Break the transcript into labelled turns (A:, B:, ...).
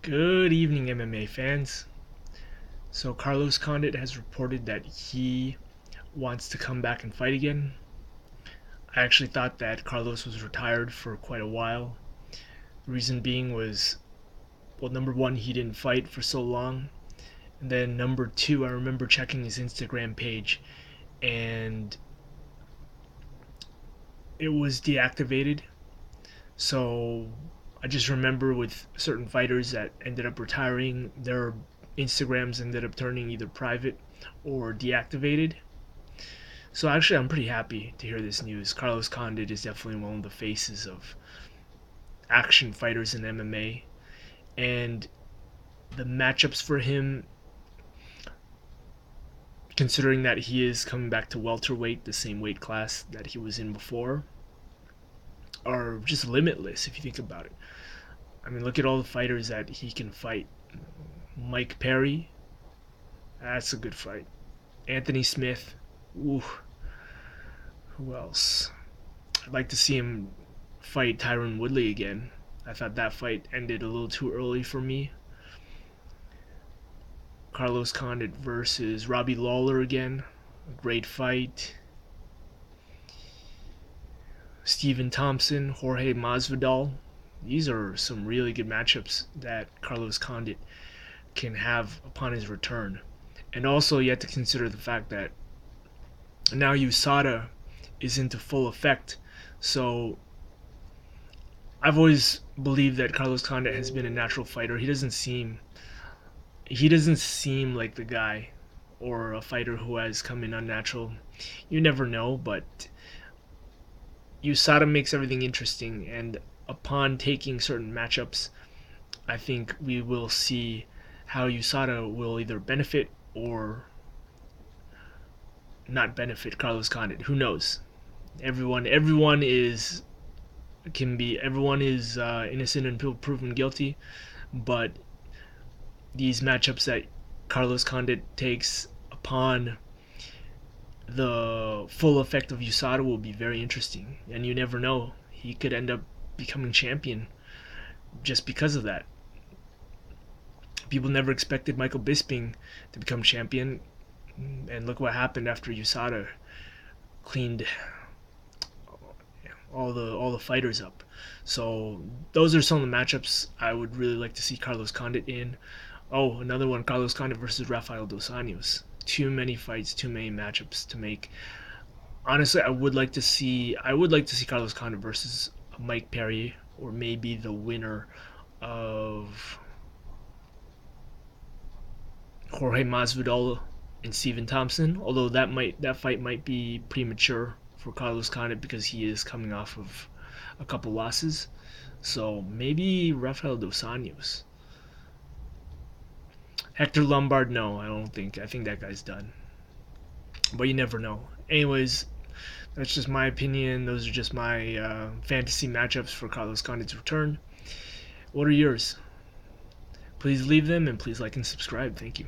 A: Good evening, MMA fans. So, Carlos Condit has reported that he wants to come back and fight again. I actually thought that Carlos was retired for quite a while. The reason being was, well, number one, he didn't fight for so long. And then number two, I remember checking his Instagram page and it was deactivated. So, I just remember with certain fighters that ended up retiring, their Instagrams ended up turning either private or deactivated. So actually, I'm pretty happy to hear this news. Carlos Condit is definitely one of the faces of action fighters in MMA, and the matchups for him, considering that he is coming back to welterweight, the same weight class that he was in before, are just limitless if you think about it. I mean, look at all the fighters that he can fight. Mike Perry, that's a good fight. Anthony Smith, ooh, who else? I'd like to see him fight Tyron Woodley again. I thought that fight ended a little too early for me. Carlos Condit versus Robbie Lawler again. A great fight. Stephen Thompson, Jorge Masvidal. These are some really good matchups that Carlos Condit can have upon his return. And also, you have to consider the fact that now USADA is into full effect. So I've always believed that Carlos Condit has been a natural fighter. He doesn't seem like the guy or a fighter who has come in unnatural. You never know, but USADA makes everything interesting, and upon taking certain matchups, I think we will see how USADA will either benefit or not benefit Carlos Condit. Who knows? Everyone is innocent until proven guilty, but these matchups that Carlos Condit takes upon the full effect of USADA will be very interesting, and you never know. He could end up becoming champion just because of that. People never expected Michael Bisping to become champion, and look what happened after USADA cleaned all the fighters up. So those are some of the matchups I would really like to see Carlos Condit in. Oh, another one: Carlos Condit versus Rafael dos Anjos. Too many fights, too many matchups to make. Honestly, I would like to see Carlos Condit versus Mike Perry, or maybe the winner of Jorge Masvidal and Stephen Thompson. Although that fight might be premature for Carlos Condit because he is coming off of a couple losses. So maybe Rafael dos Anjos. Hector Lombard, no, I don't think. I think that guy's done. But you never know. Anyways, that's just my opinion. Those are just my fantasy matchups for Carlos Condit's return. What are yours? Please leave them, and please like and subscribe. Thank you.